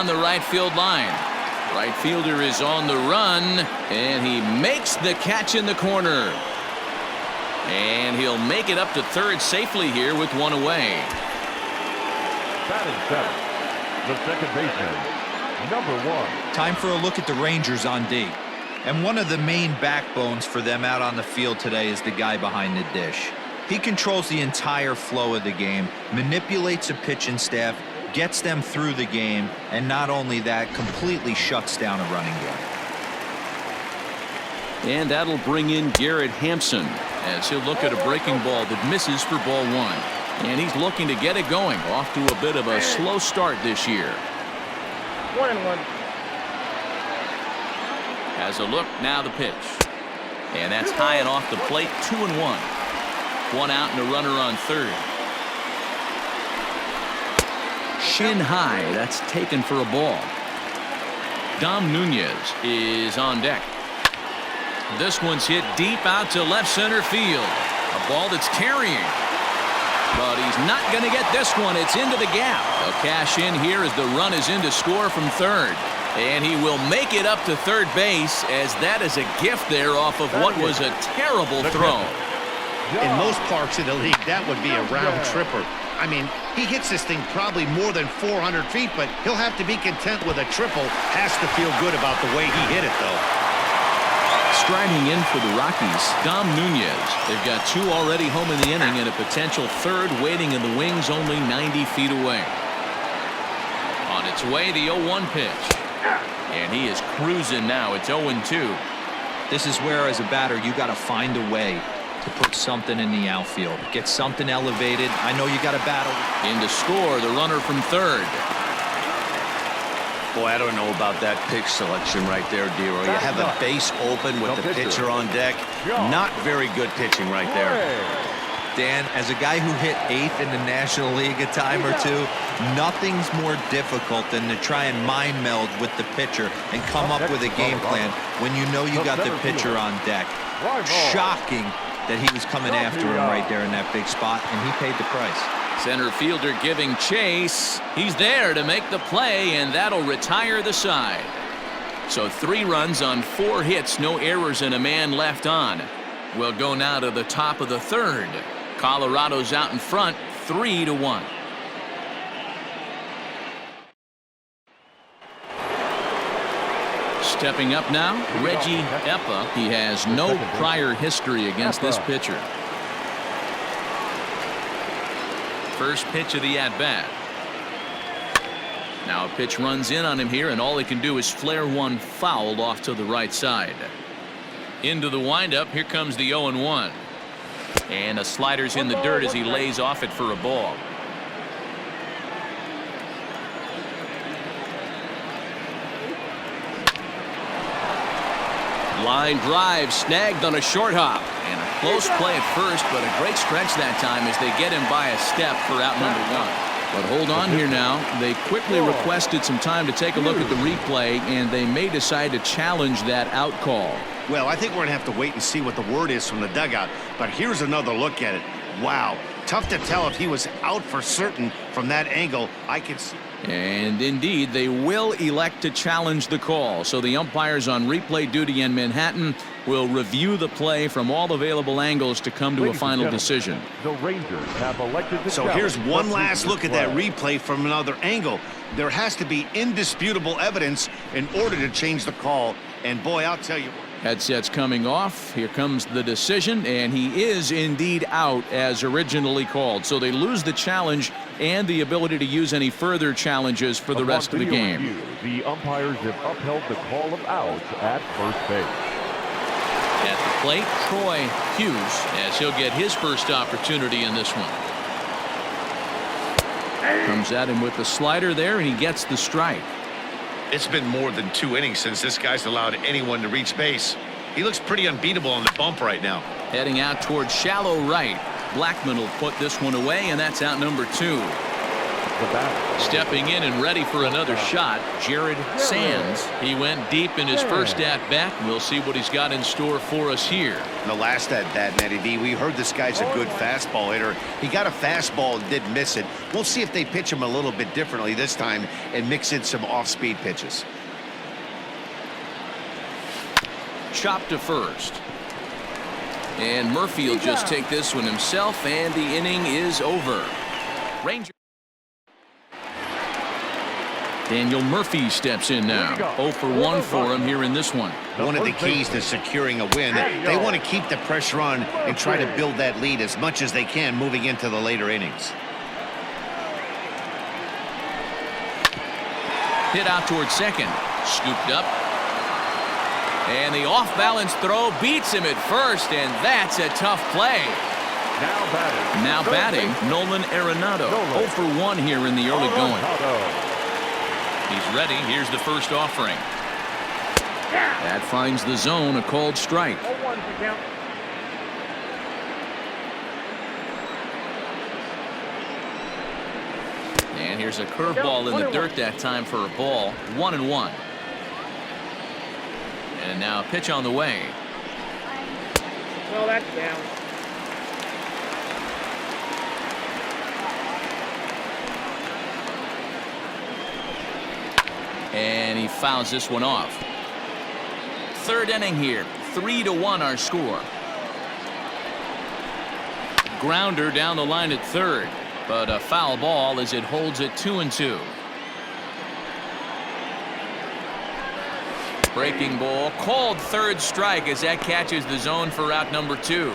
down the right field line. Right fielder is on the run, and he makes the catch in the corner. And he'll make it up to third safely here with one away. Batting seventh, the second baseman, number 1. Time for a look at the Rangers on D. And one of the main backbones for them out on the field today is the guy behind the dish. He controls the entire flow of the game, manipulates a pitching staff, gets them through the game, and not only that, completely shuts down a running game. And that'll bring in Garrett Hampson as he'll look at a breaking ball that misses for ball 1. And he's looking to get it going, off to a bit of a slow start this year. 1-1. Has a look, now the pitch. And that's high and off the plate, 2-1. One out and a runner on third. Shin high, that's taken for a ball. Dom Nunez is on deck. This one's hit deep out to left center field. A ball that's carrying. But he's not going to get this one. It's into the gap. They'll cash in here as the run is in to score from third. And he will make it up to third base, as that is a gift there off of what was a terrible throw. In most parks in the league, that would be a round tripper. I mean, he hits this thing probably more than 400 feet, but he'll have to be content with a triple. Has to feel good about the way he hit it, though. Striding in for the Rockies, Dom Nunez. They've got 2 already home in the inning and a potential third waiting in the wings only 90 feet away. On its way, the 0-1 pitch. And he is cruising now. It's 0-2. This is where, as a batter, you got to find a way to put something in the outfield. Get something elevated. I know you got to battle. In to score, the runner from third. Boy, I don't know about that pitch selection right there, Dero. You have a base open with the pitcher on deck. Not very good pitching right there. Dan, as a guy who hit 8th in the National League a time or two, nothing's more difficult than to try and mind meld with the pitcher and come up with a game plan when you know you got the pitcher on deck. Shocking that he was coming after him right there in that big spot, and he paid the price. Center fielder giving chase. He's there to make the play, and that'll retire the side. So 3 runs on 4 hits, no errors, and a man left on. We'll go now to the top of the third. Colorado's out in front, 3-1. Stepping up now, Reggie Eppa. He has no prior history against this pitcher. First pitch of the at-bat. Now a pitch runs in on him here, and all he can do is flare one foul off to the right side. Into the windup, here comes the 0-1. And a slider's in the dirt as he lays off it for a ball. Line drive snagged on a short hop. And a close play at first, but a great stretch that time as they get him by a step for out number 1. But hold on here now. They quickly requested some time to take a look at the replay, and they may decide to challenge that out call. Well, I think we're going to have to wait and see what the word is from the dugout. But here's another look at it. Wow. Tough to tell if he was out for certain from that angle. I can see. And indeed, they will elect to challenge the call. So the umpires on replay duty in Manhattan will review the play from all available angles to come to a final decision. The Rangers have elected to So here's one last look at that replay from another angle. There has to be indisputable evidence in order to change the call. And boy, I'll tell you. Headsets coming off. Here comes the decision, and he is indeed out as originally called. So they lose the challenge and the ability to use any further challenges for the rest of the game. The umpires have upheld the call of out at first base. At the plate, Troy Hughes, as he'll get his first opportunity in this one. Comes at him with the slider there, and he gets the strike. It's been more than 2 innings since this guy's allowed anyone to reach base. He looks pretty unbeatable on the bump right now. Heading out towards shallow right. Blackman will put this one away, and that's out number 2. the batter. Stepping in and ready for another shot, Jared Sands. He went deep in his first at-bat. We'll see what he's got in store for us here. In the last at-bat, Matty D, we heard this guy's a good fastball hitter. He got a fastball and did miss it. We'll see if they pitch him a little bit differently this time and mix in some off-speed pitches. Chop to first. And Murphy will just take this one himself, and the inning is over. Ranger. Daniel Murphy steps in now. 0 for 1 for him here in this one. One of the keys to securing a win, they want to keep the pressure on and try to build that lead as much as they can moving into the later innings. Hit out towards second. Scooped up. And the off-balance throw beats him at first, and that's a tough play. Now batting, Nolan Arenado. 0 for 1 here in the early going. He's ready. Here's the first offering. That finds the zone, a called strike. And here's a curveball in the dirt that time for a ball. 1-1. And now a pitch on the way. Well, that's down. And he fouls this one off. Third inning here. 3-1 our score. Grounder down the line at third. But a foul ball as it holds it 2-2. Breaking ball, called third strike as that catches the zone for out number 2.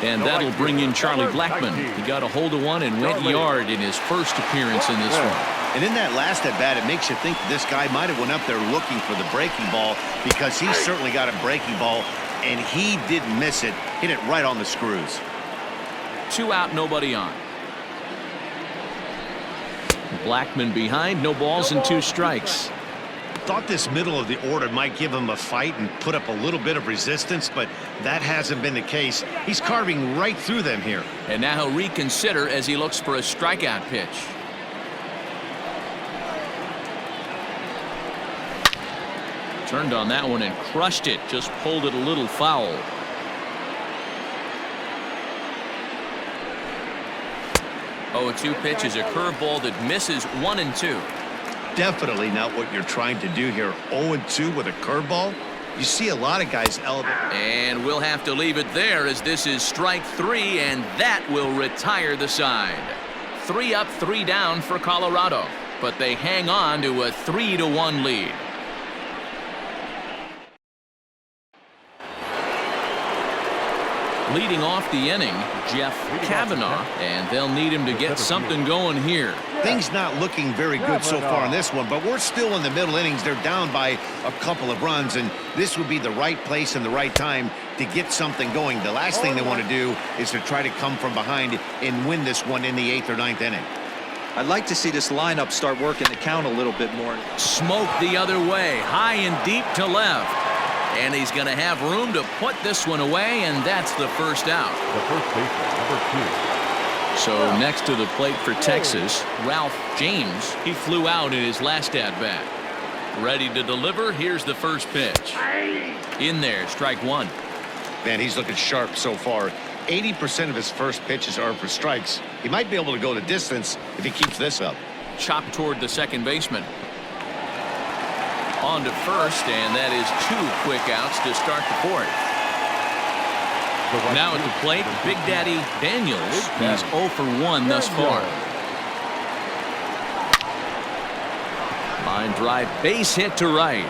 And that'll bring in Charlie Blackmon. He got a hold of one and went yard in his first appearance in this one. And in that last at-bat, it makes you think this guy might have went up there looking for the breaking ball, because he certainly got a breaking ball, and he didn't miss it. Hit it right on the screws. 2 out, nobody on. Blackmon behind, no balls and 2 strikes. Thought this middle of the order might give him a fight and put up a little bit of resistance, but that hasn't been the case. He's carving right through them here. And now he'll reconsider as he looks for a strikeout pitch. Turned on that one and crushed it. Just pulled it a little foul. Oh, 2 pitch is a curveball that misses 1-2. Definitely not what you're trying to do here. 0-2 with a curveball. You see a lot of guys elevate. And we'll have to leave it there as this is strike 3, and that will retire the side. 3 up, 3 down for Colorado, but they hang on to a 3-1 lead. Leading off the inning, Jeff Kavanaugh, and they'll need him to get something going here. Things not looking very good so far in this one, but we're still in the middle innings. They're down by a couple of runs, and this would be the right place and the right time to get something going. The last thing they want to do is to try to come from behind and win this one in the 8th or 9th inning. I'd like to see this lineup start working the count a little bit more. Smoke the other way, high and deep to left. And he's going to have room to put this one away, and that's the first out. The first baseman, number 2. So next to the plate for Texas, Ralph James. He flew out in his last at-bat. Ready to deliver. Here's the first pitch. In there, strike 1. Man, he's looking sharp so far. 80% of his first pitches are for strikes. He might be able to go the distance if he keeps this up. Chop toward the second baseman. On to first, and that is 2 quick outs to start the 4th. Now at the plate, Big Daddy Daniels. He's 0 for 1 thus far. Line drive, base hit to right.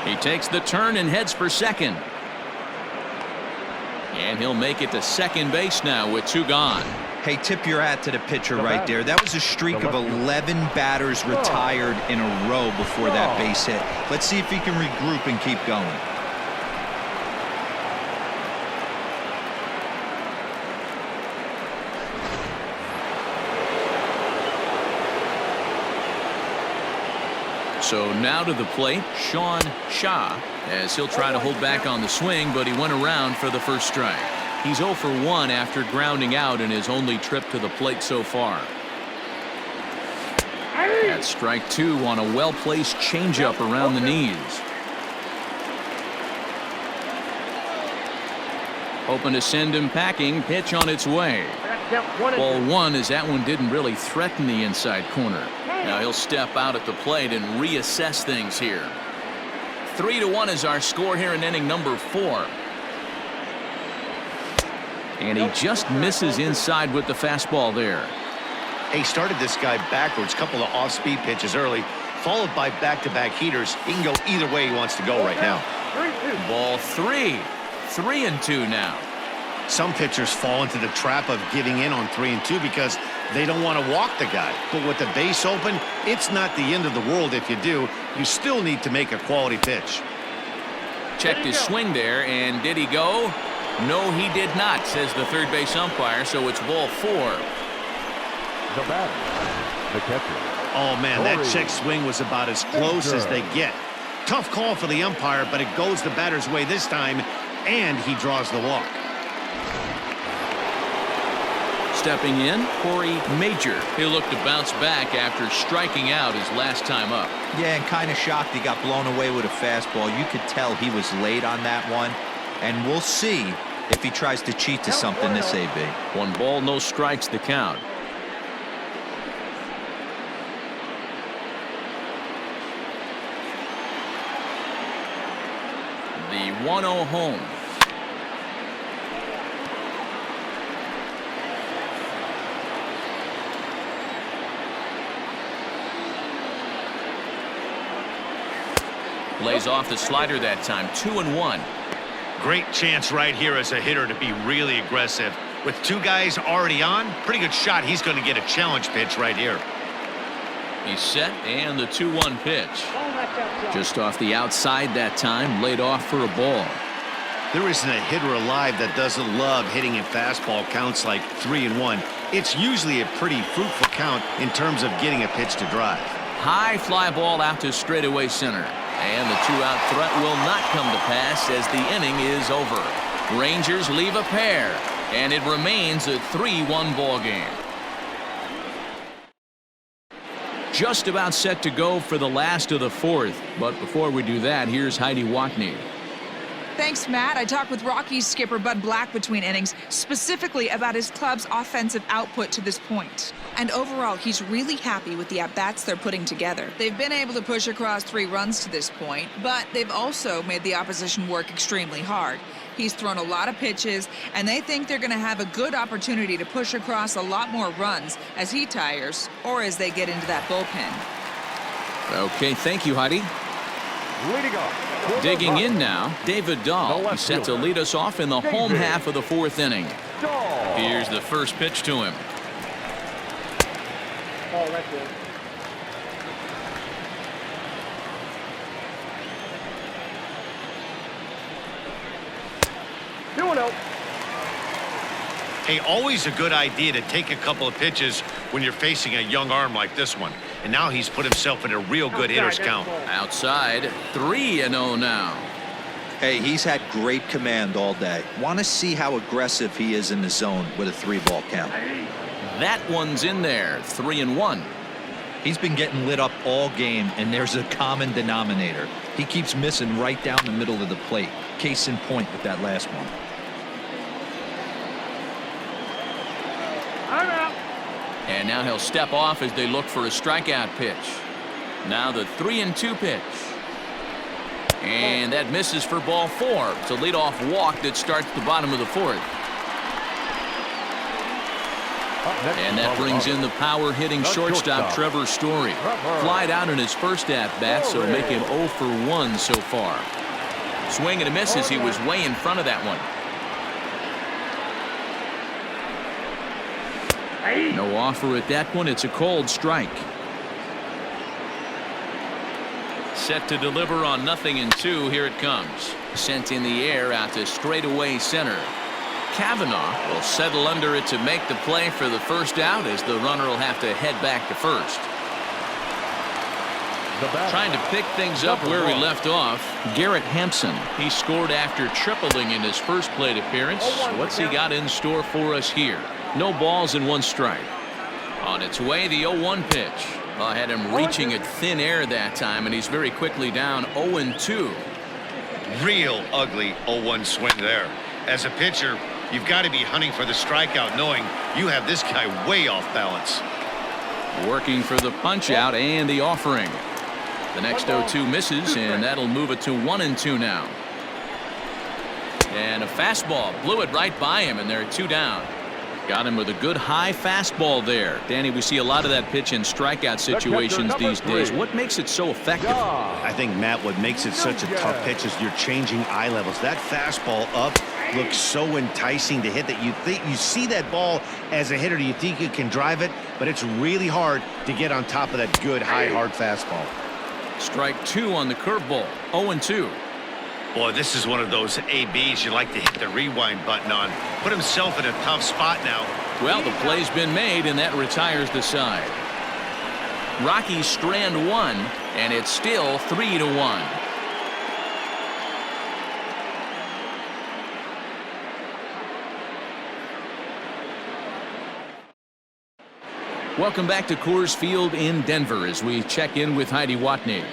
He takes the turn and heads for second. And he'll make it to second base now with 2 gone. Hey, tip your hat to the pitcher right there. That was a streak of 11 batters retired in a row before that base hit. Let's see if he can regroup and keep going. So now to the plate, Sean Shaw, as he'll try to hold back on the swing, but he went around for the first strike. He's 0 for 1 after grounding out in his only trip to the plate so far. That's strike 2 on a well-placed changeup around the knees. Hoping to send him packing. Pitch on its way. Ball 1 as that one didn't really threaten the inside corner. Now he'll step out at the plate and reassess things here. 3-1 is our score here in inning number 4. And he just misses inside with the fastball there. He started this guy backwards, couple of off-speed pitches early, followed by back-to-back heaters. He can go either way he wants to go right now. Ball 3. 3-2 now. Some pitchers fall into the trap of giving in on 3-2 because they don't want to walk the guy. But with the base open, it's not the end of the world if you do. You still need to make a quality pitch. Checked his swing there, and did he go? No, he did not, says the third base umpire, so it's ball 4. The batter, the catcher. Oh, man, that check swing was about as close as they get. Tough call for the umpire, but it goes the batter's way this time, and he draws the walk. Stepping in, Corey Major. He'll look to bounce back after striking out his last time up. Yeah, and kind of shocked he got blown away with a fastball. You could tell he was late on that one, and we'll see if he tries to cheat to something this AB. 1 ball, no strikes the count. The 1-0 home. Lays off the slider that time. 2-1. Great chance right here as a hitter to be really aggressive. With 2 guys already on, pretty good shot. He's going to get a challenge pitch right here. He's set, and the 2-1 pitch. Just off the outside that time, laid off for a ball. There isn't a hitter alive that doesn't love hitting in fastball counts like 3-1. It's usually a pretty fruitful count in terms of getting a pitch to drive. High fly ball out to straightaway center. And the 2-out threat will not come to pass as the inning is over. Rangers leave a pair, and it remains a 3-1 ball game. Just about set to go for the last of the 4th. But before we do that, here's Heidi Watney. Thanks, Matt. I talked with Rockies skipper Bud Black between innings, specifically about his club's offensive output to this point. And overall, he's really happy with the at-bats they're putting together. They've been able to push across 3 runs to this point, but they've also made the opposition work extremely hard. He's thrown a lot of pitches, and they think they're going to have a good opportunity to push across a lot more runs as he tires or as they get into that bullpen. Okay, thank you, Heidi. Leading off. Digging in now, David Dahl. He's set to lead us off in the home half of the 4th inning. Here's the first pitch to him. Oh, that's good. Hey, always a good idea to take a couple of pitches when you're facing a young arm like this one. And now he's put himself in a real good hitter's count. Outside, 3-0 now. Hey, he's had great command all day. Want to see how aggressive he is in the zone with a 3-ball count. That one's in there. 3-1. He's been getting lit up all game, and there's a common denominator. He keeps missing right down the middle of the plate. Case in point with that last one. And now he'll step off as they look for a strikeout pitch. Now the 3-2 pitch. And that misses for ball 4. It's a leadoff walk that starts the bottom of the 4th. And that brings in the power-hitting shortstop Trevor Story. Flied out in his first at-bat, so make him 0 for 1 so far. Swing and a miss as he was way in front of that one. No offer at that one. It's a cold strike. Set to deliver on 0-2. Here it comes. Sent in the air out to straightaway center. Kavanaugh will settle under it to make the play for the first out as the runner will have to head back to first. Trying to pick things up where we left off, Garrett Hampson. He scored after tripling in his first plate appearance. What's he got in store for us here? No balls and 1 strike. On its way, the 0-1 pitch. I had him reaching at thin air that time, and he's very quickly down 0-2. Real ugly 0-1 swing there. As a pitcher, you've got to be hunting for the strikeout, knowing you have this guy way off balance. Working for the punch out and the offering. The next 0-2 misses, and that'll move it to 1-2 now. And a fastball blew it right by him, and they're 2 down. Got him with a good high fastball there. Danny, we see a lot of that pitch in strikeout situations these days. What makes it so effective? I think, Matt, what makes it such a tough pitch is you're changing eye levels. That fastball up looks so enticing to hit that you see that ball as a hitter, you think you can drive it, but it's really hard to get on top of that good high hard fastball. Strike 2 on the curveball. 0-2. Boy, this is one of those ABs you like to hit the rewind button on. Put himself in a tough spot now. Well, the play's been made, and that retires the side. Rockies strand 1, and it's still 3-1. Welcome back to Coors Field in Denver as we check in with Heidi Watney.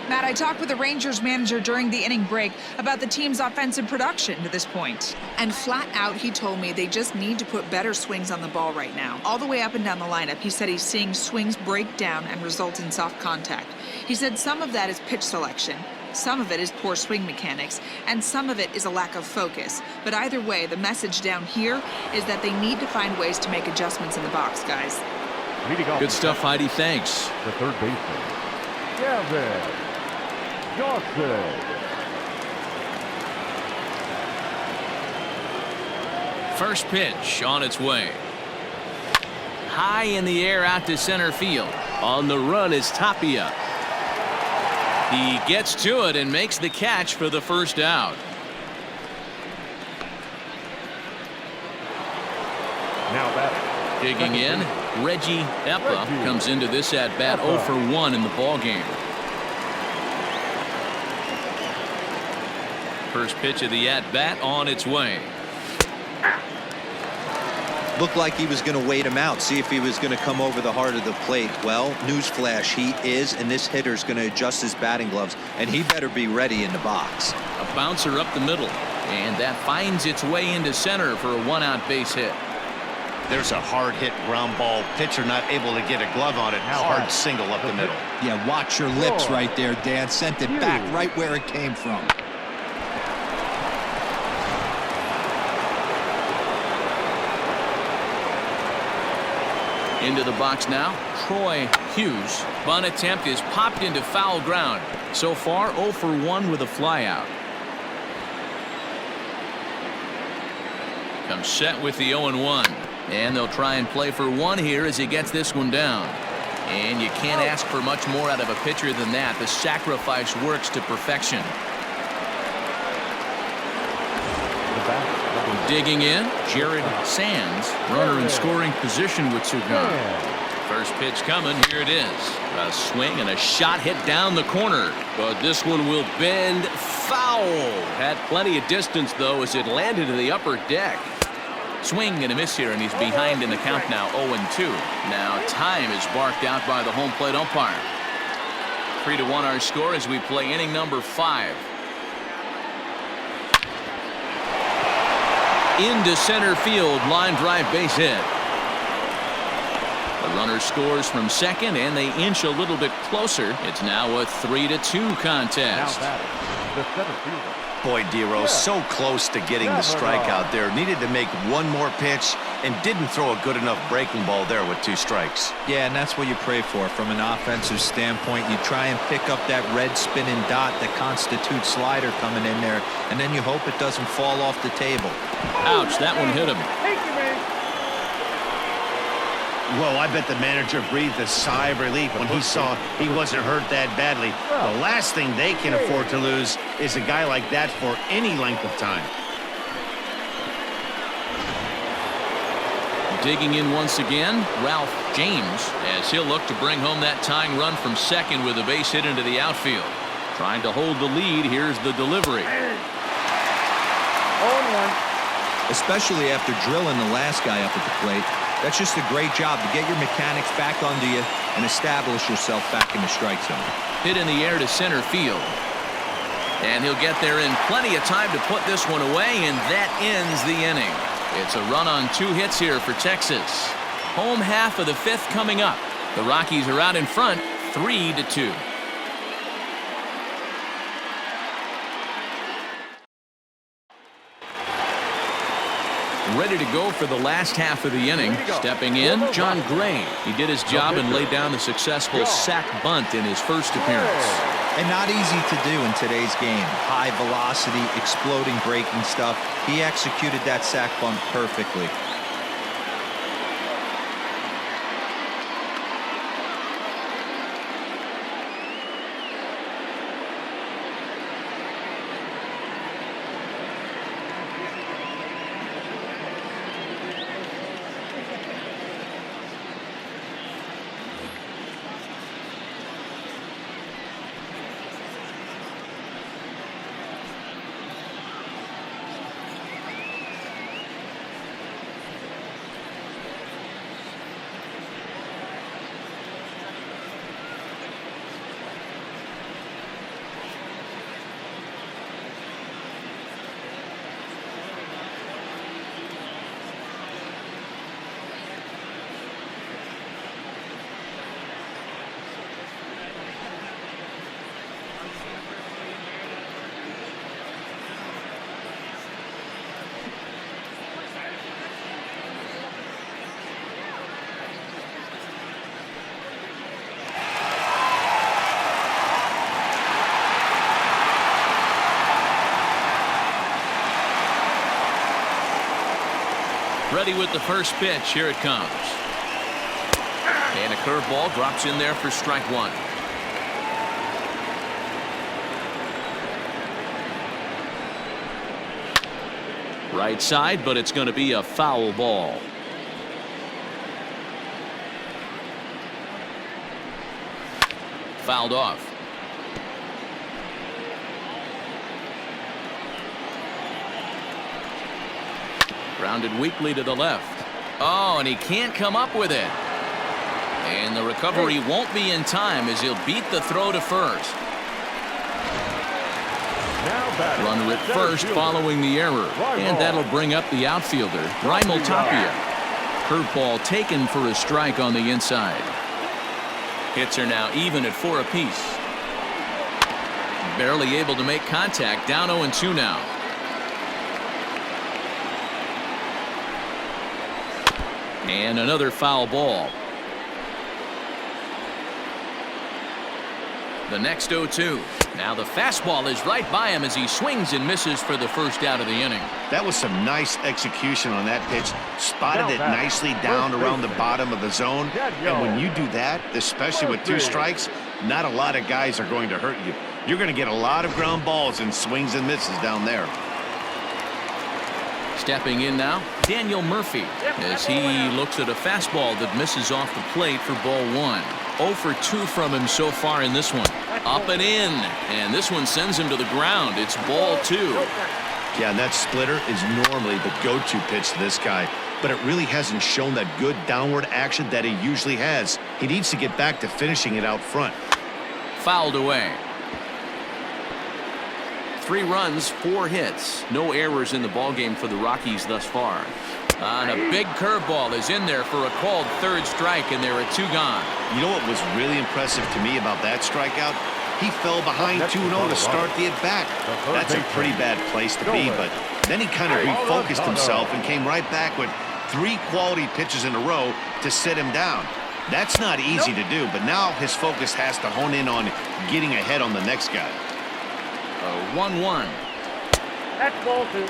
Matt, I talked with the Rangers manager during the inning break about the team's offensive production to this point. And flat out, he told me they just need to put better swings on the ball right now. All the way up and down the lineup, he said he's seeing swings break down and result in soft contact. He said some of that is pitch selection, some of it is poor swing mechanics, and some of it is a lack of focus. But either way, the message down here is that they need to find ways to make adjustments in the box, guys. Good stuff, Heidi. Thanks. The third baseman, Gavin Johnson. First pitch on its way. High in the air out to center field. On the run is Tapia. He gets to it and makes the catch for the first out. Now batting. Digging in, Reggie Eppa comes into this at bat 0 for 1 in the ball game. First pitch of the at bat on its way. Looked like he was going to wait him out, see if he was going to come over the heart of the plate. Well, newsflash, he is, and this hitter's going to adjust his batting gloves, and he better be ready in the box. A bouncer up the middle, and that finds its way into center for a 1-out base hit. There's a hard hit ground ball. Pitcher not able to get a glove on it. Hard single up the middle. Yeah, watch your lips right there, Dan. Sent it back right where it came from. Into the box now, Troy Hughes. Bunt attempt is popped into foul ground. So far, 0 for 1 with a flyout. Comes set with the 0-1. And they'll try and play for 1 here as he gets this one down. And you can't ask for much more out of a pitcher than that. The sacrifice works to perfection. Digging in, Jared Sands, runner in scoring position with 2 gone. First pitch coming, here it is. A swing and a shot hit down the corner. But this one will bend foul. Had plenty of distance, though, as it landed to the upper deck. Swing and a miss here, and he's behind in the count now, 0-2. Now time is barked out by the home plate umpire. 3-1 our score as we play inning number 5. Into center field, line drive base hit. The runner scores from second, and they inch a little bit closer. It's now a 3-2 contest. The center fielder. Boy, Dero, so close to getting the strikeout there. Needed to make one more pitch and didn't throw a good enough breaking ball there with 2 strikes. Yeah, and that's what you pray for from an offensive standpoint. You try and pick up that red spinning dot that constitutes slider coming in there, and then you hope it doesn't fall off the table. Ouch, that one hit him. Well, I bet the manager breathed a sigh of relief when he saw he wasn't hurt that badly. The last thing they can afford to lose is a guy like that for any length of time. Digging in once again, Ralph James, as he'll look to bring home that tying run from second with a base hit into the outfield. Trying to hold the lead. Here's the delivery. 0-1. Especially after drilling the last guy up at the plate. That's just a great job to get your mechanics back under you and establish yourself back in the strike zone. Hit in the air to center field. And he'll get there in plenty of time to put this one away, and that ends the inning. It's a run on 2 hits here for Texas. Home half of the 5th coming up. The Rockies are out in front, 3-2. Ready to go for the last half of the inning. Stepping in, John Gray. He did his job and laid down the successful sac bunt in his first appearance. And not easy to do in today's game. High velocity, exploding breaking stuff. He executed that sac bunt perfectly. Ready with the first pitch. Here it comes. And a curveball drops in there for strike 1. Right side, but it's going to be a foul ball. Fouled off. Grounded weakly to the left. Oh, and he can't come up with it. And the recovery won't be in time as he'll beat the throw to first. Runner at first following the error. And that'll bring up the outfielder, Raimel Tapia. Curveball taken for a strike on the inside. Hits are now even at 4 apiece. Barely able to make contact. Down 0-2 now. And another foul ball. The next 0-2. Now the fastball is right by him as he swings and misses for the first out of the inning. That was some nice execution on that pitch. Spotted it nicely down around the bottom of the zone. And when you do that, especially with 2 strikes, not a lot of guys are going to hurt you. You're going to get a lot of ground balls and swings and misses down there. Stepping in now, Daniel Murphy, as he looks at a fastball that misses off the plate for ball 1. 0 for 2 from him so far in this one. Up and in, and this one sends him to the ground. It's ball 2. Yeah, and that splitter is normally the go-to pitch to this guy, but it really hasn't shown that good downward action that he usually has. He needs to get back to finishing it out front. Fouled away. 3 runs, 4 hits. No errors in the ballgame for the Rockies thus far. And a big curveball is in there for a called 3rd strike, and there are 2 gone. You know what was really impressive to me about that strikeout? He fell behind 2-0 to start the at-bat. That's a pretty bad place to be, but then he kind of refocused himself and came right back with 3 quality pitches in a row to sit him down. That's not easy to do, but now his focus has to hone in on getting ahead on the next guy. 1-1. That's ball 2.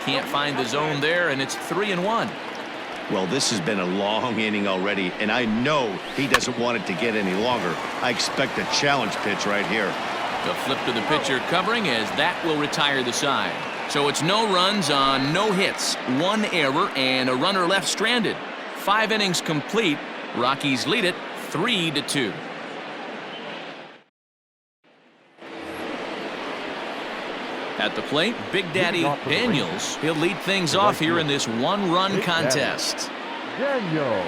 Can't find the zone there, and it's 3-1. Well, this has been a long inning already, and I know he doesn't want it to get any longer. I expect a challenge pitch right here. The flip to the pitcher covering as that will retire the side. So it's no runs on no hits, 1 error, and a runner left stranded. 5 innings complete. Rockies lead it 3-2. At the plate, Big Daddy Daniels. He'll lead things off here in this 1-run contest. Daniel.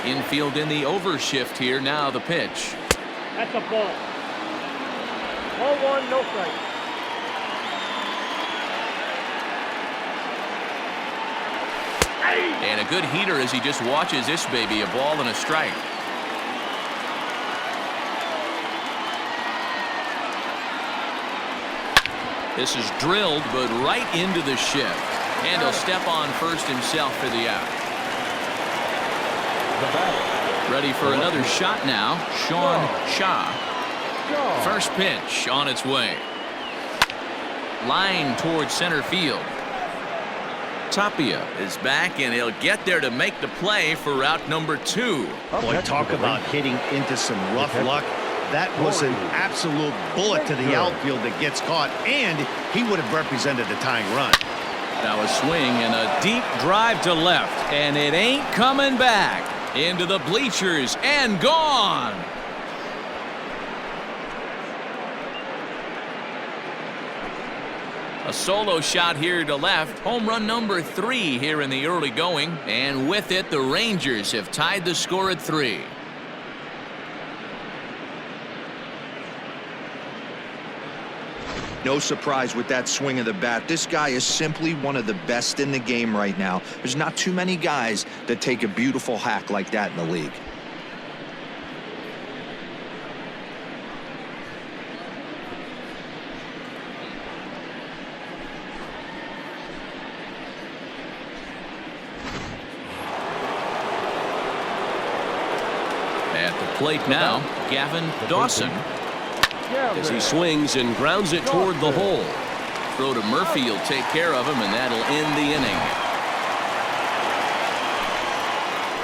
Infield in the overshift here. Now the pitch. That's a ball. Ball 1, no strike. And a good heater as he just watches this baby. A ball and a strike. This is drilled, but right into the shift. And he'll step on first himself for the out. Ready for another shot now. Sean Shaw. First pitch on its way. Line towards center field. Tapia is back, and he'll get there to make the play for route number 2. Boy, talk about hitting into some rough luck. That was an absolute bullet to the outfield that gets caught, and he would have represented the tying run. Now a swing and a deep drive to left, and it ain't coming back. Into the bleachers and gone. A solo shot here to left. Home run number 3 here in the early going, and with it the Rangers have tied the score at 3. No surprise with that swing of the bat. This guy is simply one of the best in the game right now. There's not too many guys that take a beautiful hack like that in the league. At the plate now, Gavin Dawson. As he swings and grounds it toward the hole. Throw to Murphy will take care of him, and that'll end the inning.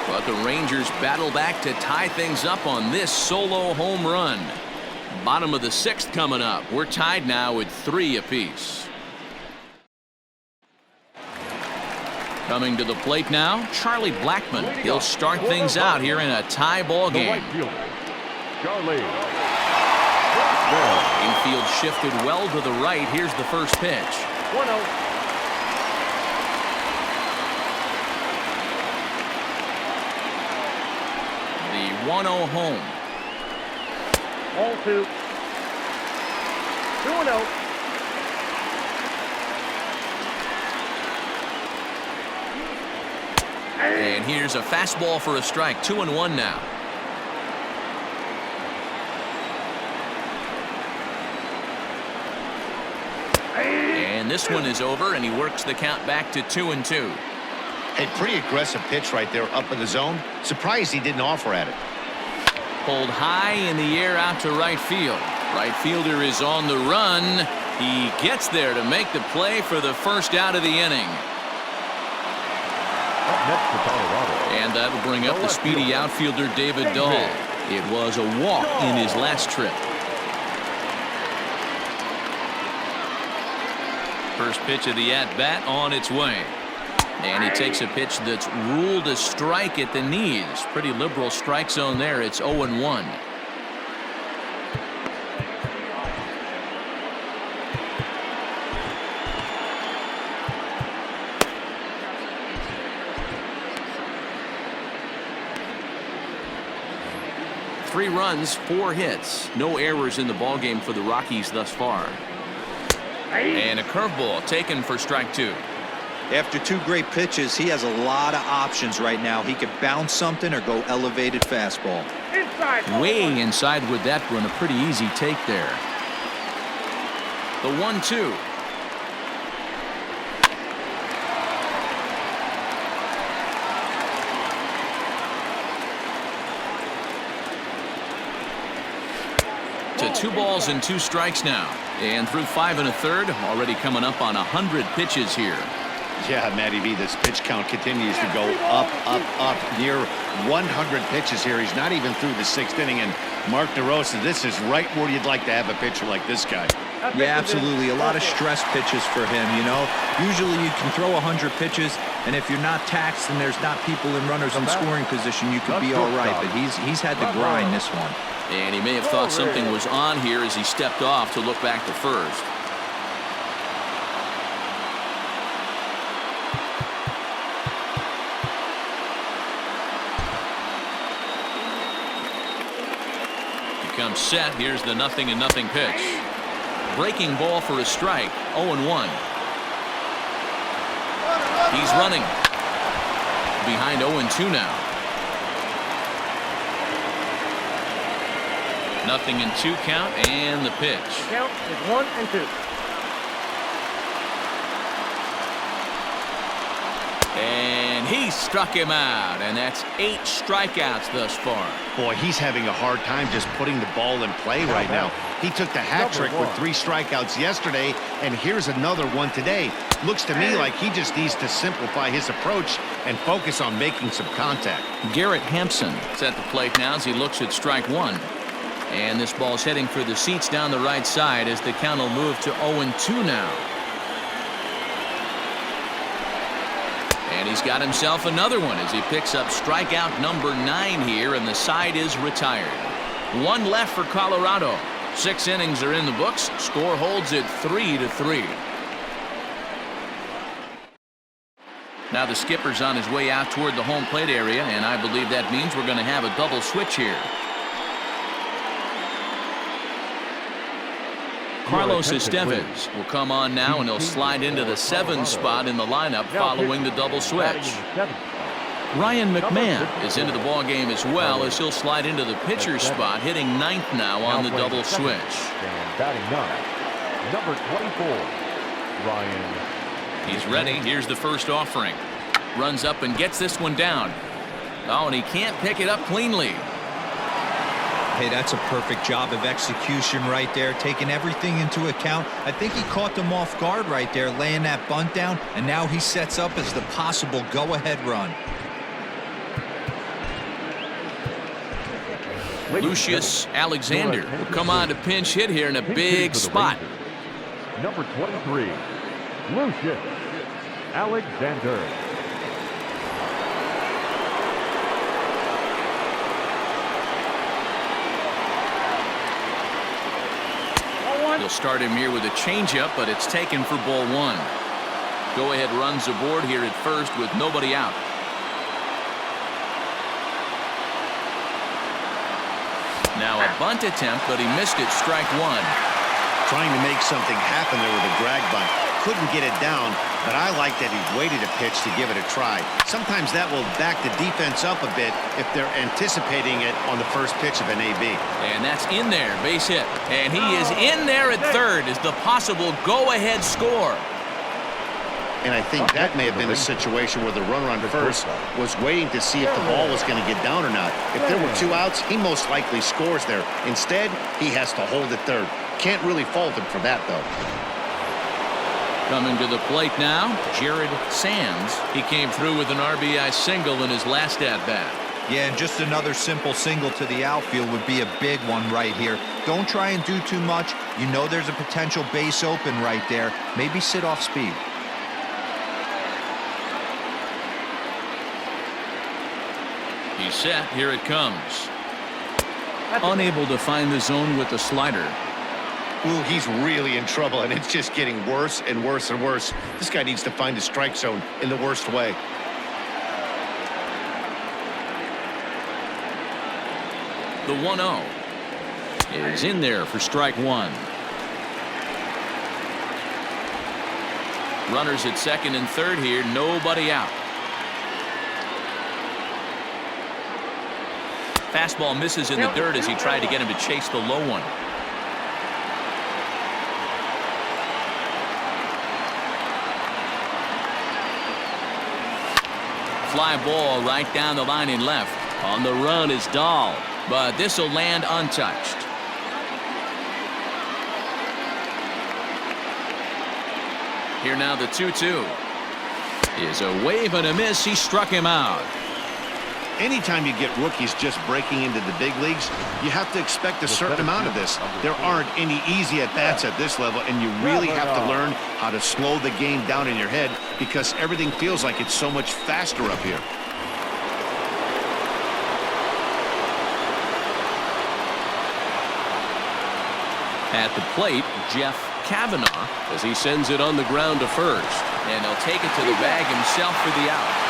But the Rangers battle back to tie things up on this solo home run. Bottom of the 6th coming up. We're tied now at 3 apiece. Coming to the plate now, Charlie Blackmon. He'll start things out here in a tie ball game. Charlie. Infield shifted well to the right. Here's the first pitch. 1-0. The 1-0 home. Ball 2. 2-0. And here's a fastball for a strike. 2-1 now. And this one is over, and he works the count back to 2-2. A pretty aggressive pitch right there up in the zone. Surprised he didn't offer at it. Pulled high in the air out to right field. Right fielder is on the run. He gets there to make the play for the first out of the inning. Up next to Colorado. And that'll bring up the speedy outfielder David Dahl. It was a walk in his last trip. First pitch of the at-bat on its way. And he takes a pitch that's ruled a strike at the knees. Pretty liberal strike zone there. It's 0-1. Three runs, 4 hits. No errors in the ballgame for the Rockies thus far. And a curveball taken for strike 2. After 2 great pitches, he has a lot of options right now. He could bounce something or go elevated fastball. Inside. Way inside with that one. A pretty easy take there. The 1-2. To 2 balls and 2 strikes now. And through 5 1/3, already coming up on 100 pitches here. Yeah, Matty V, this pitch count continues to go up, up, up. Near 100 pitches here. He's not even through the 6th inning, and Mark DeRosa, this is right where you'd like to have a pitcher like this guy. Yeah, absolutely. A lot of stress pitches for him, you know. Usually you can throw 100 pitches, and if you're not taxed and there's not people in runners in scoring position, you could be all right. But he's had to grind this one. And he may have thought something was on here as he stepped off to look back to first. Comes set. Here's the 0-0 pitch. Breaking ball for a strike. 0-1. He's running. Behind 0-2 now. 0-2 count and the pitch. Count is 1-2. And he struck him out, and that's 8 strikeouts thus far. Boy, he's having a hard time just putting the ball in play right now. He took the hat trick with 3 strikeouts yesterday, and here's another one today. Looks to me like he just needs to simplify his approach and focus on making some contact. Garrett Hampson is at the plate now as he looks at strike 1. And this ball's heading for the seats down the right side as the count will move to 0-2 now. And he's got himself another one as he picks up strikeout number 9 here, and the side is retired. 1 left for Colorado. 6 innings are in the books. Score holds at 3-3. Now the skipper's on his way out toward the home plate area, and I believe that means we're going to have a double switch here. Carlos Estevez will come on now, and he'll slide into the 7th spot in the lineup following the double switch. Ryan McMahon is into the ball game as well as he'll slide into the pitcher's spot, hitting 9th now on the double switch. And batting 9, number 24, Ryan. He's ready. Here's the first offering. Runs up and gets this one down. Oh, and he can't pick it up cleanly. Hey, that's a perfect job of execution right there, taking everything into account. I think he caught them off guard right there, laying that bunt down, and now he sets up as the possible go-ahead run. Lucius Alexander will come on to pinch hit here in a big spot. Number 23, Lucius Alexander. He'll start him here with a changeup, but it's taken for ball 1. Go-ahead runs aboard here at first with nobody out. Now a bunt attempt, but he missed it. Strike 1. Trying to make something happen there with a drag bunt. Couldn't get it down, but I like that he waited a pitch to give it a try. Sometimes that will back the defense up a bit if they're anticipating it on the first pitch of an AB. And that's in there, base hit. And he is in there at third as the possible go-ahead score. And I think that may have been a situation where the runner on first was waiting to see if the ball was going to get down or not. If there were 2 outs, he most likely scores there. Instead, he has to hold at third. Can't really fault him for that, though. Coming to the plate now, Jared Sands. He came through with an RBI single in his last at-bat. Yeah, and just another simple single to the outfield would be a big one right here. Don't try and do too much. You know there's a potential base open right there. Maybe sit off speed. He's set. Here it comes. Unable to find the zone with the slider. Ooh, he's really in trouble, and it's just getting worse and worse and worse. This guy needs to find the strike zone in the worst way. The 1-0 is in there for strike 1. Runners at second and third here. Nobody out. Fastball misses in the dirt as he tried to get him to chase the low one. Fly ball right down the line in left. On the run is Dahl, but this will land untouched. Here now the 2-2 is a wave and a miss. He struck him out. Anytime you get rookies just breaking into the big leagues, you have to expect a certain amount of this. There aren't any easy at-bats at this level, and you really have to learn how to slow the game down in your head because everything feels like it's so much faster up here. At the plate, Jeff Kavanaugh, as he sends it on the ground to first. And he'll take it to the bag himself for the out.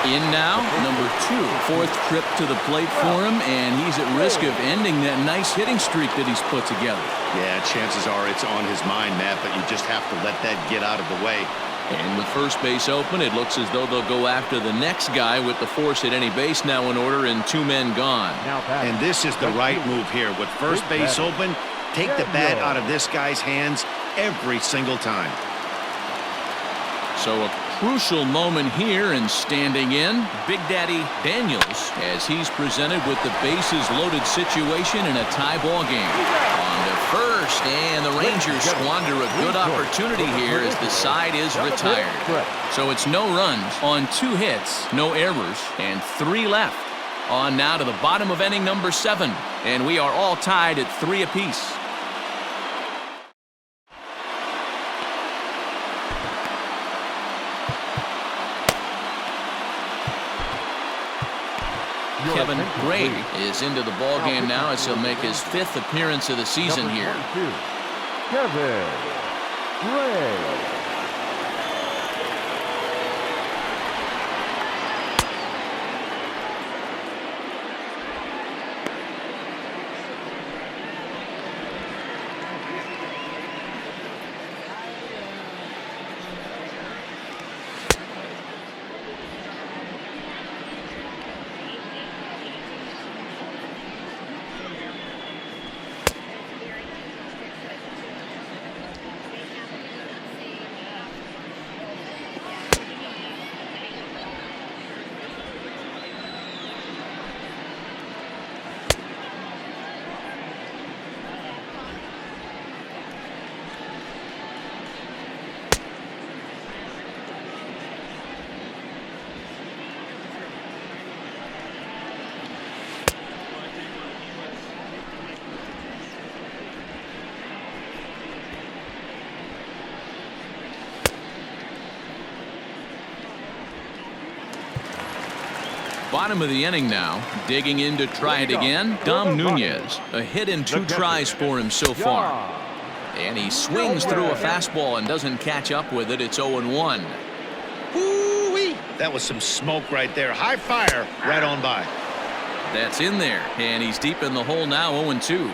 In now, number 2. Fourth trip to the plate for him, and he's at risk of ending that nice hitting streak that he's put together. Yeah, chances are it's on his mind, Matt, but you just have to let that get out of the way. And with first base open, it looks as though they'll go after the next guy with the force at any base now in order and 2 men gone. And this is the right move here. With first base open, take the bat out of this guy's hands every single time. So a crucial moment here, and standing in, Big Daddy Daniels, as he's presented with the bases loaded situation in a tie ball game. On to first, and the Rangers squander a good opportunity here as the side is retired. So it's no runs on 2 hits, no errors, and 3 left. On now to the bottom of inning number 7, and we are all tied at 3 apiece. Kevin Gray is into the ball game now as he'll make his 5th appearance of the season here. Kevin Gray. Bottom of the inning now, digging in to try it again, Dom Nunez. A hit in 2 tries for him so far. And he swings through a fastball and doesn't catch up with it. It's 0-1. Woo-wee! That was some smoke right there. High fire right on by. That's in there, and he's deep in the hole now, 0-2.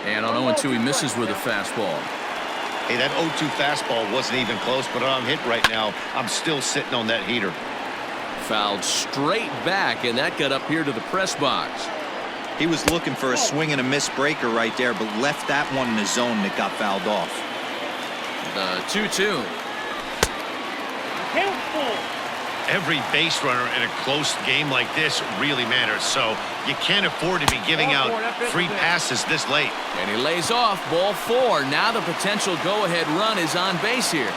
And on 0-2, he misses with a fastball. Hey, that 0-2 fastball wasn't even close, but I'm hit right now. I'm still sitting on that heater. Fouled straight back, and that got up here to the press box. He was looking for a swing and a miss breaker right there, but left that one in the zone that got fouled off. The 2-2. Every base runner in a close game like this really matters, so you can't afford to be giving out free passes this late. And he lays off, ball 4. Now the potential go-ahead run is on base here.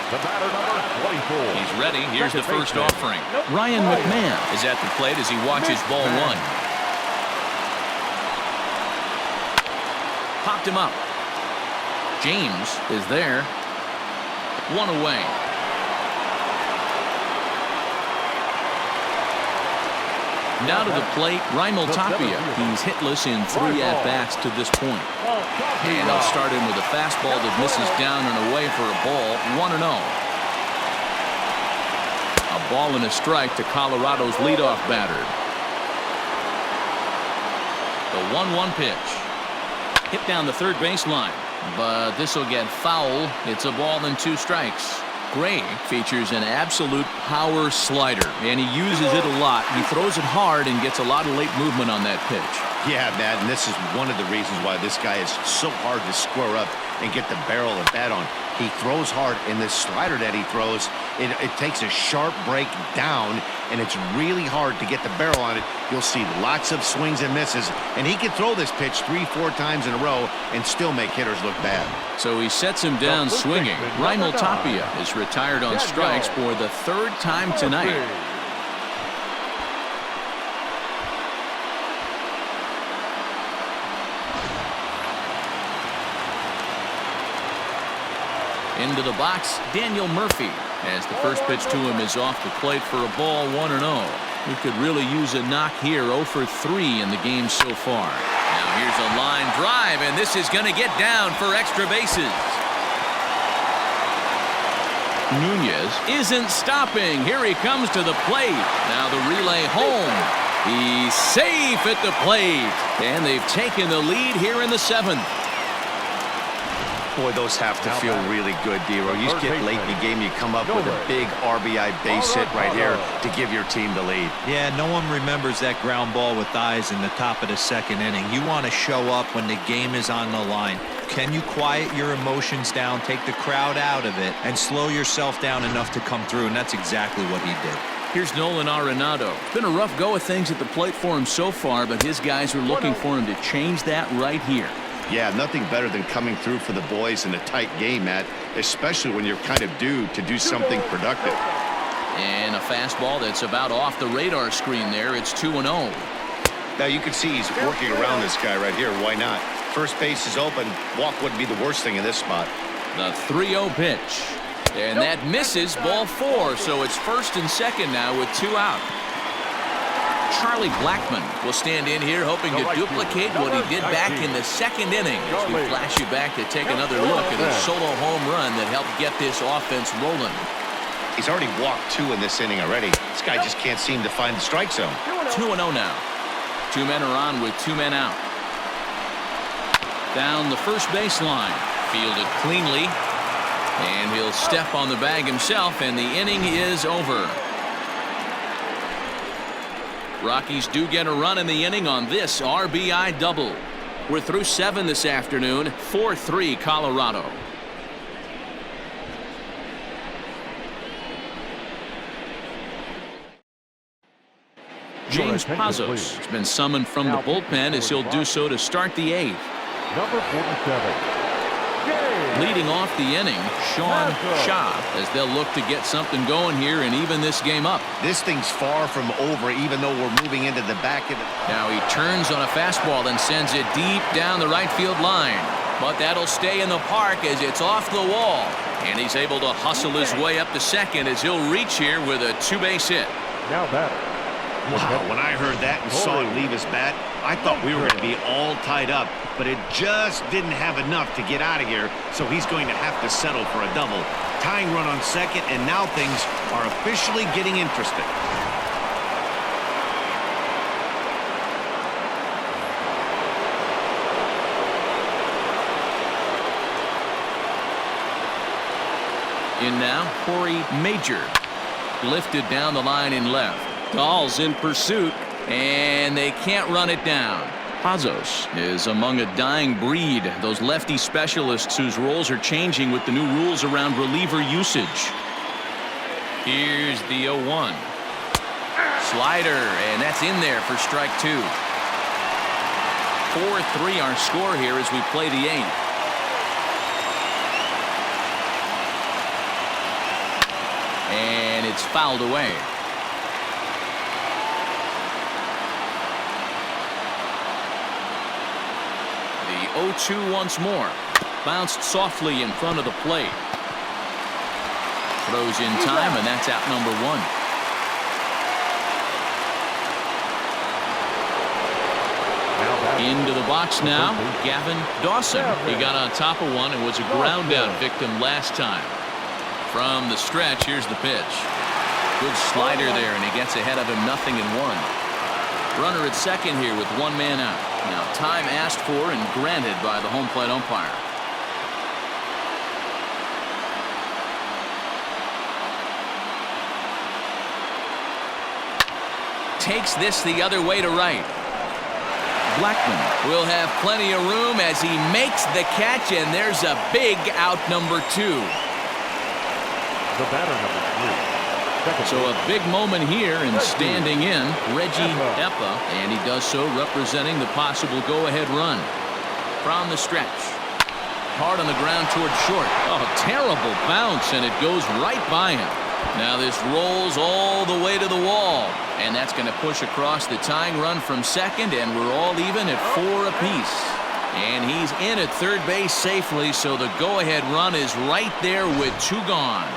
The batter number 24. He's ready. Here's the first offering. Ryan McMahon is at the plate as he watches ball 1. Popped him up. James is there. 1 away. Now to the plate, Raimel Tapia. He's hitless in 3 at-bats to this point. And I'll start him with a fastball that misses down and away for a ball, 1-0. A ball and a strike to Colorado's leadoff batter. The 1-1 pitch. Hit down the third baseline, but this will get foul. It's a ball and 2 strikes. Gray features an absolute power slider, and he uses it a lot. He throws it hard and gets a lot of late movement on that pitch. Yeah, Matt, and this is one of the reasons why this guy is so hard to square up and get the barrel of bat on. He throws hard, and this slider that he throws, it takes a sharp break down, and it's really hard to get the barrel on it. You'll see lots of swings and misses, and he can throw this pitch 3-4 times in a row and still make hitters look bad. So he sets him down swinging. Raimel Tapia is retired on strikes for the third time tonight. Into the box, Daniel Murphy, as the first pitch to him is off the plate for a ball, 1-0. We could really use a knock here, 0 for 3 in the game so far. Now here's a line drive, and this is going to get down for extra bases. Nunez isn't stopping. Here he comes to the plate. Now the relay home. He's safe at the plate, and they've taken the lead here in the 7th. Boy, those have to feel really good, Dero. You get late in the game, you come up with a big RBI base hit right here to give your team the lead. Yeah, no one remembers that ground ball with eyes in the top of the 2nd inning. You want to show up when the game is on the line. Can you quiet your emotions down, take the crowd out of it, and slow yourself down enough to come through? And that's exactly what he did. Here's Nolan Arenado. It's been a rough go of things at the plate for him so far, but his guys are looking for him to change that right here. Yeah, nothing better than coming through for the boys in a tight game, Matt, especially when you're kind of due to do something productive. And a fastball that's about off the radar screen there. It's 2-0. Now you can see he's working around this guy right here. Why not? First base is open. Walk wouldn't be the worst thing in this spot. The 3-0 pitch. And that misses, ball 4. So it's 1st and 2nd now with 2 out. Charlie Blackmon will stand in here hoping to duplicate what he did back in the 2nd inning. As we flash you back to take another look at his solo home run that helped get this offense rolling. He's already walked 2 in this inning already. This guy just can't seem to find the strike zone. 2-0 now. 2 men are on with 2 men out. Down the first baseline. Fielded cleanly. And he'll step on the bag himself, and the inning is over. Rockies do get a run in the inning on this RBI double. We're through 7 this afternoon. 4-3 Colorado. James Pazos has been summoned from the bullpen as he'll do so to start the 8th. Number 47. Leading off the inning, Sean Shaw, as they'll look to get something going here and even this game up. This thing's far from over, even though we're moving into the back of it. Now he turns on a fastball and sends it deep down the right field line. But that'll stay in the park as it's off the wall. And he's able to hustle his way up to 2nd as he'll reach here with a 2-base hit. Now batter. Wow, when I heard that and saw him leave his bat, I thought we were going to be all tied up, but it just didn't have enough to get out of here, so he's going to have to settle for a double. Tying run on 2nd, and now things are officially getting interesting. In now, Corey Major. Lifted down the line in left. Dahl's in pursuit, and they can't run it down. Pazos is among a dying breed, those lefty specialists whose roles are changing with the new rules around reliever usage. Here's the 0-1. Slider, and that's in there for strike 2. 4-3 our score here as we play the 8th. And it's fouled away. The 0-2 once more. Bounced softly in front of the plate. Throws in time, and that's out number 1. Into the box now, Gavin Dawson. He got on top of one and was a ground out victim last time. From the stretch, here's the pitch. Good slider there, and he gets ahead of him, 0-1. Runner at 2nd here with 1 man out. Now time asked for and granted by the home plate umpire. Takes this the other way to right. Blackman will have plenty of room as he makes the catch, and there's a big out number 2. The batter, number 3. So a big moment here, and standing in, Reggie Eppa, and he does so representing the possible go-ahead run. From the stretch. Hard on the ground toward short. Oh, terrible bounce, and it goes right by him. Now this rolls all the way to the wall, and that's going to push across the tying run from second, and we're all even at 4 apiece. And he's in at third base safely, so the go-ahead run is right there with 2 gone.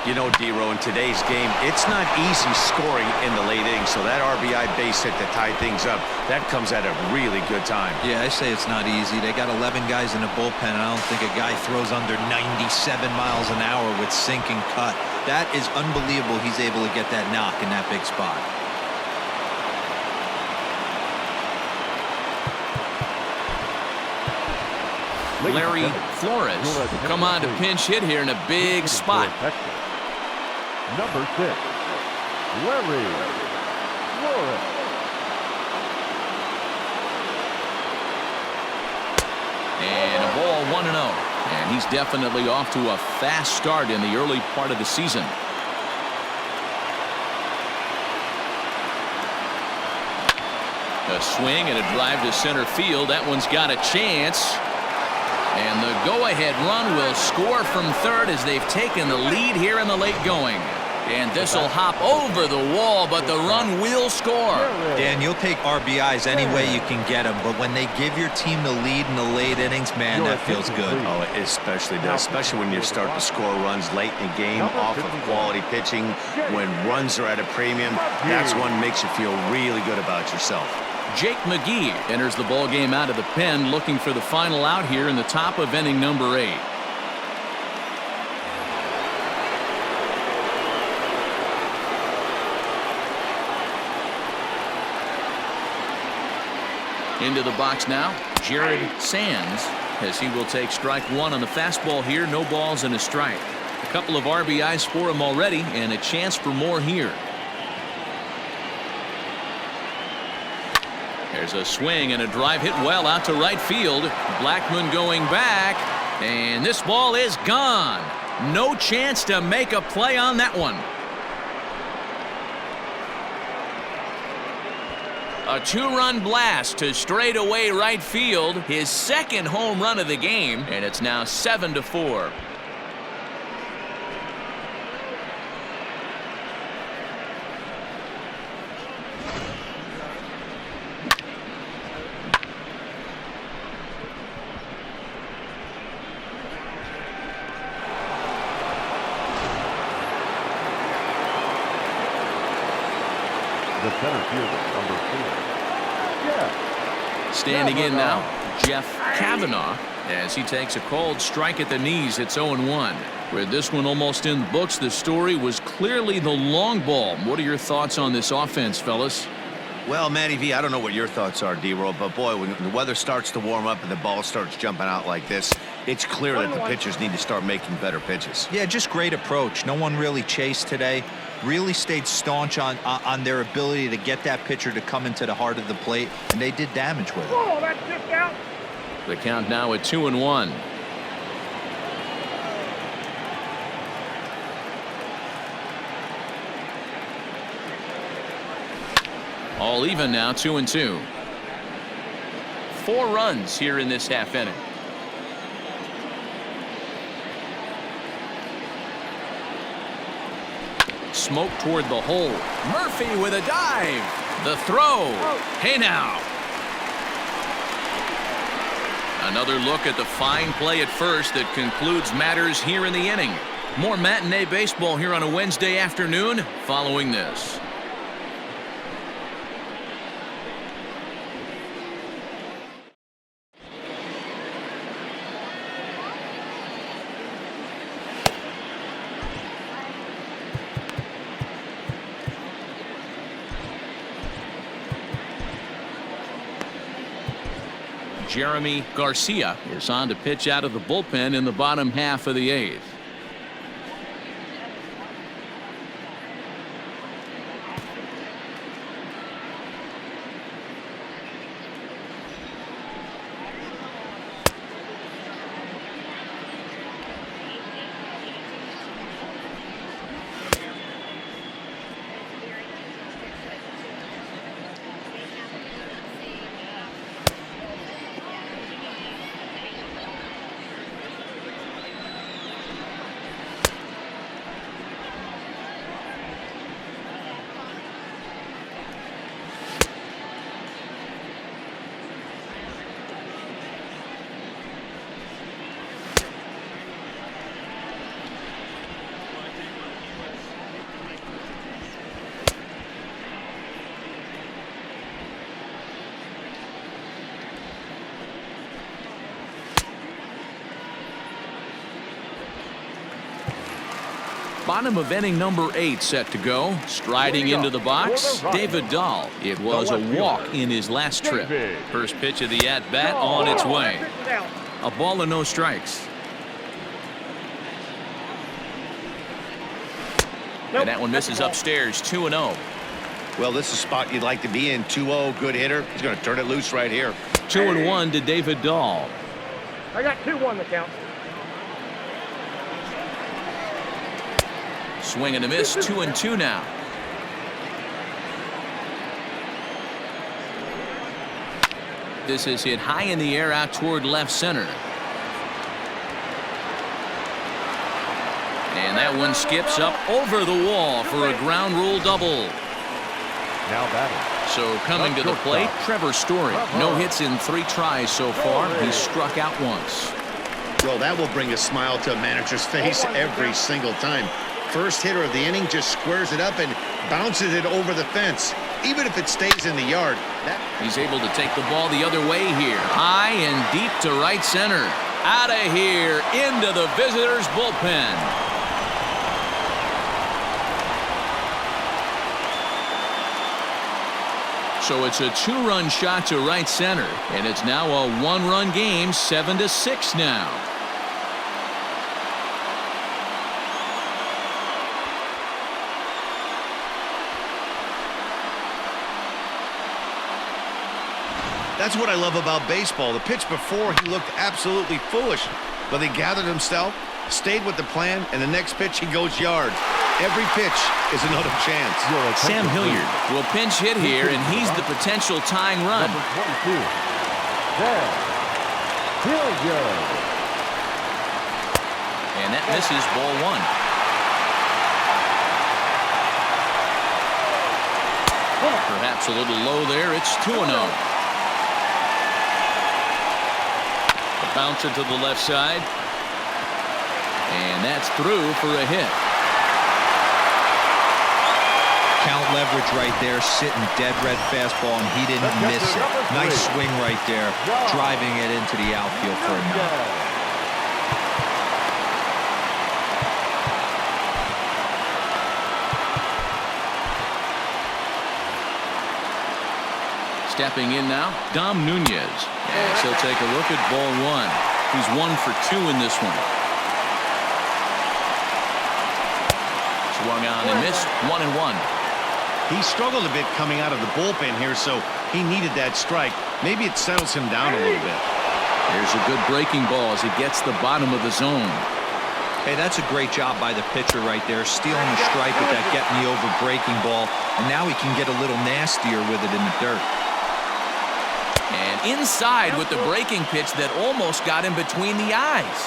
You know, D-Row, in today's game, it's not easy scoring in the late innings, so that RBI base hit to tie things up, that comes at a really good time. Yeah, I say it's not easy. They got 11 guys in the bullpen, and I don't think a guy throws under 97 miles an hour with sink and cut. That is unbelievable he's able to get that knock in that big spot. Larry Flores will come on to pinch hit here in a big spot. Number 6, Larry Flores. And a ball 1-0. And he's definitely off to a fast start in the early part of the season. A swing and a drive to center field. That one's got a chance. And the go-ahead run will score from third as they've taken the lead here in the late going. And this will hop over the wall, but the run will score. Dan, you'll take RBIs any way you can get them, but when they give your team the lead in the late innings, man, that feels good. Oh, it especially does, especially when you start to score runs late in the game off of quality pitching. When runs are at a premium, that's one makes you feel really good about yourself. Jake McGee enters the ball game out of the pen, looking for the final out here in the top of inning number 8. Into the box now, Jared Sands, as he will take strike 1 on the fastball here. No balls and a strike. A couple of RBIs for him already, and a chance for more here. There's a swing and a drive hit well out to right field. Blackman going back, and this ball is gone. No chance to make a play on that one. A 2-run blast to straightaway right field, his second home run of the game, and it's now 7-4. The center fielder, number 4. Standing in now, Jeff Kavanaugh, as he takes a called strike at the knees. It's 0-1. With this one almost in the books, the story was clearly the long ball. What are your thoughts on this offense, fellas? Well, Matty V, I don't know what your thoughts are, D-Roll, but boy, when the weather starts to warm up and the ball starts jumping out like this, it's clear that the pitchers need to start making better pitches. Yeah, just great approach. No one really chased today. Really stayed staunch on their ability to get that pitcher to come into the heart of the plate, and they did damage with it. Oh, that's just out. The count now at 2-1. All even now, 2-2. 4 runs here in this half inning. Smoke toward the hole. Murphy with a dive. The throw. Hey now. Another look at the fine play at first that concludes matters here in the inning. More matinee baseball here on a Wednesday afternoon following this. Jeremy Garcia is on to pitch out of the bullpen in the bottom half of the 8th. Bottom of inning number 8 set to go. Striding into the box, David Dahl. It was a walk in his last trip. First pitch of the at-bat on its way. A ball and no strikes. And that one misses upstairs, 2-0. Well, this is a spot you'd like to be in. 2-0, good hitter. He's going to turn it loose right here. 2-1 to David Dahl. I got 2-1 the count. Swing and a miss, 2-2 now. This is hit high in the air out toward left center. And that one skips up over the wall for a ground rule double. Now batting. So coming to the plate, Trevor Story. No hits in 3 tries so far. He struck out once. Well, that will bring a smile to a manager's face every single time. First hitter of the inning just squares it up and bounces it over the fence. Even if it stays in the yard. He's able to take the ball the other way here. High and deep to right center. Out of here into the visitors' bullpen. So it's a 2-run shot to right center, and it's now a 1-run game, 7-6 now. That's what I love about baseball. The pitch before, he looked absolutely foolish, but he gathered himself, stayed with the plan, and the next pitch he goes yard. Every pitch is another chance. Sam Hilliard will pinch hit here, and he's the potential tying run. Number 22. Sam Hilliard. And that misses, ball 1. Perhaps a little low there. It's 2-0. A bouncer to the left side. And that's through for a hit. Count leverage right there, sitting dead red fastball, and he didn't miss it. Nice swing right there, driving it into the outfield for a knock. Stepping in now, Dom Nunez. As he'll take a look at ball 1. He's 1 for 2 in this one. Swung on and missed, 1-1. He struggled a bit coming out of the bullpen here, so he needed that strike. Maybe it settles him down a little bit. There's a good breaking ball as he gets the bottom of the zone. Hey, that's a great job by the pitcher right there, stealing the strike with that get-me-over breaking ball, and now he can get a little nastier with it in the dirt. And inside with the breaking pitch that almost got him between the eyes.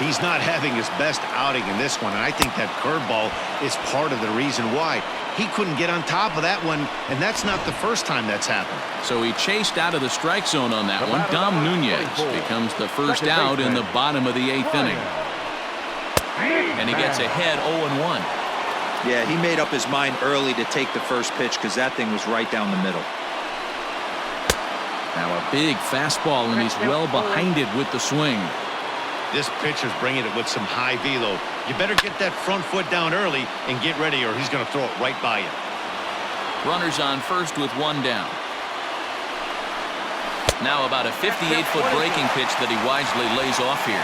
He's not having his best outing in this one, and I think that curveball is part of the reason why. He couldn't get on top of that one, and that's not the first time that's happened. So he chased out of the strike zone on that one. Dom Nunez becomes the first out in the bottom of the 8th inning. And he gets ahead 0-1. Yeah, he made up his mind early to take the first pitch because that thing was right down the middle. Now a big fastball, and he's well behind it with the swing. This pitcher's bringing it with some high velo. You better get that front foot down early and get ready, or he's going to throw it right by you. Runners on first with 1 down. Now about a 58-foot breaking pitch that he wisely lays off here.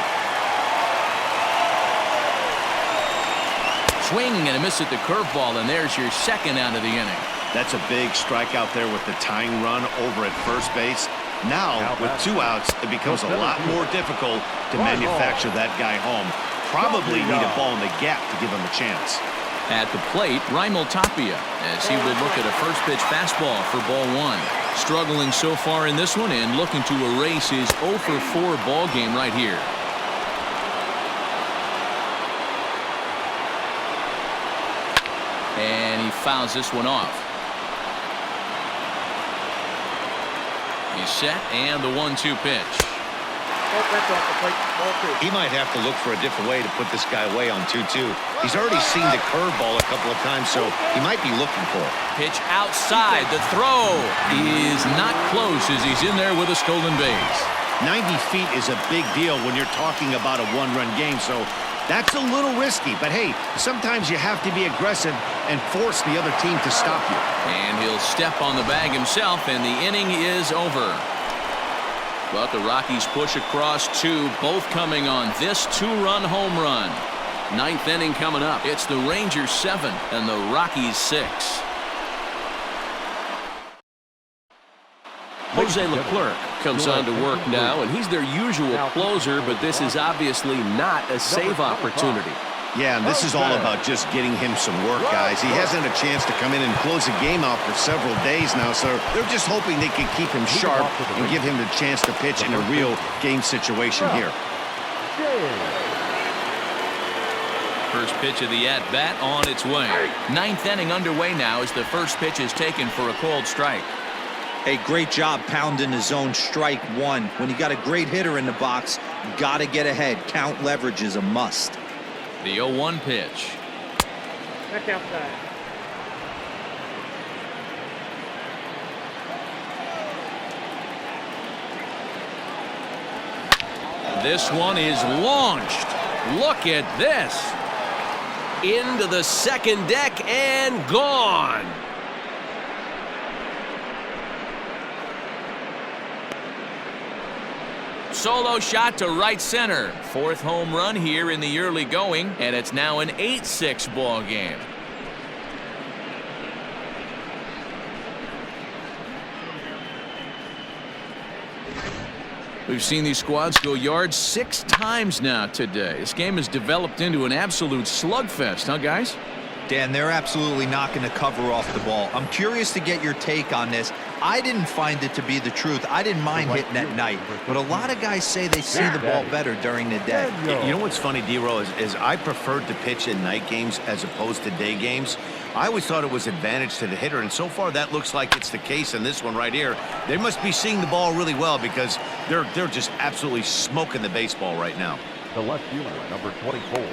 Swing and a miss at the curveball, and there's your second out of the inning. That's a big strike out there with the tying run over at first base. Now, with 2 outs, it becomes a lot more difficult to manufacture that guy home. Probably need a ball in the gap to give him a chance. At the plate, Raimel Tapia, as he would look at a first pitch fastball for ball 1. Struggling so far in this one and looking to erase his 0 for 4 ball game right here. And he fouls this one off. He's set, and the 1-2 pitch. He might have to look for a different way to put this guy away on 2-2. He's already seen the curveball a couple of times, so he might be looking for it. Pitch outside. The throw is not close as he's in there with a stolen base. 90 feet is a big deal when you're talking about a 1-run game, so That's a little risky, but hey, sometimes you have to be aggressive and force the other team to stop you. And he'll step on the bag himself, and the inning is over. But the Rockies push across 2, both coming on this 2-run home run. 9th inning coming up. It's the Rangers 7 and the Rockies 6. Jose Leclerc comes on to work now, and he's their usual closer, but this is obviously not a save opportunity. Yeah, and this is all about just getting him some work, guys. He hasn't a chance to come in and close the game out for several days now, so they're just hoping they can keep him sharp and give him the chance to pitch in a real game situation here. First pitch of the at-bat on its way. 9th inning underway now as the first pitch is taken for a called strike. Hey, great job pounding the zone. Strike 1. When you got a great hitter in the box, you got to get ahead. Count leverage is a must. The 0-1 pitch. Back outside. This one is launched. Look at this. Into the second deck and gone. Solo shot to right center. 4th home run here in the early going, and it's now an 8-6 ball game. We've seen these squads go yards 6 times now today. This game has developed into an absolute slugfest, huh, guys? Dan, they're absolutely not going to cover off the ball. I'm curious to get your take on this. I didn't find it to be the truth. I didn't mind hitting at night, but a lot of guys say they see the ball better during the day. You know what's funny, D-Row, is I preferred to pitch in night games as opposed to day games. I always thought it was advantage to the hitter, and so far that looks like it's the case in this one right here. They must be seeing the ball really well because they're just absolutely smoking the baseball right now. The left fielder, number 24.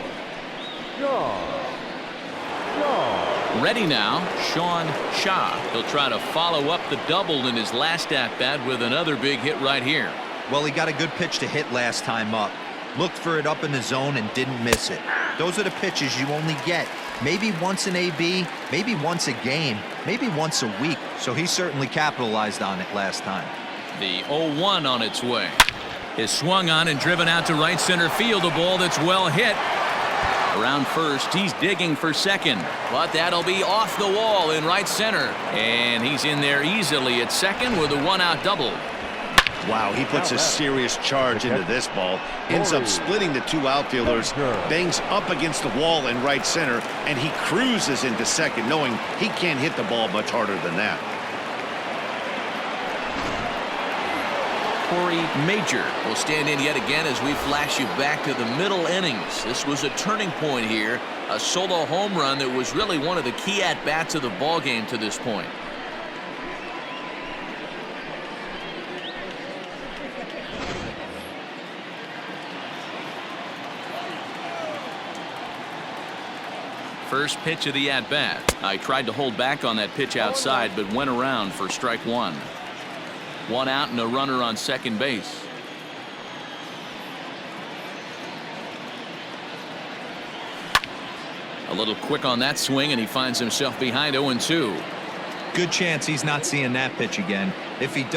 Ready now, Sean Shaw. He'll try to follow up the double in his last at-bat with another big hit right here. Well, he got a good pitch to hit last time up. Looked for it up in the zone and didn't miss it. Those are the pitches you only get maybe once in AB, maybe once a game, maybe once a week. So he certainly capitalized on it last time. The 0-1 on its way. Is swung on and driven out to right center field. A ball that's well hit. Around first, he's digging for second, but that'll be off the wall in right center. And he's in there easily at second with a 1-out double. Wow, he puts a serious charge into this ball. Ends up splitting the 2 outfielders, bangs up against the wall in right center, and he cruises into second, knowing he can't hit the ball much harder than that. Corey Major will stand in yet again as we flash you back to the middle innings. This was a turning point here, a solo home run that was really one of the key at-bats of the ball game to this point. First pitch of the at-bat. I tried to hold back on that pitch outside, but went around for strike 1. 1 out and a runner on second base. A little quick on that swing, and he finds himself behind 0-2. Good chance he's not seeing that pitch again. If he does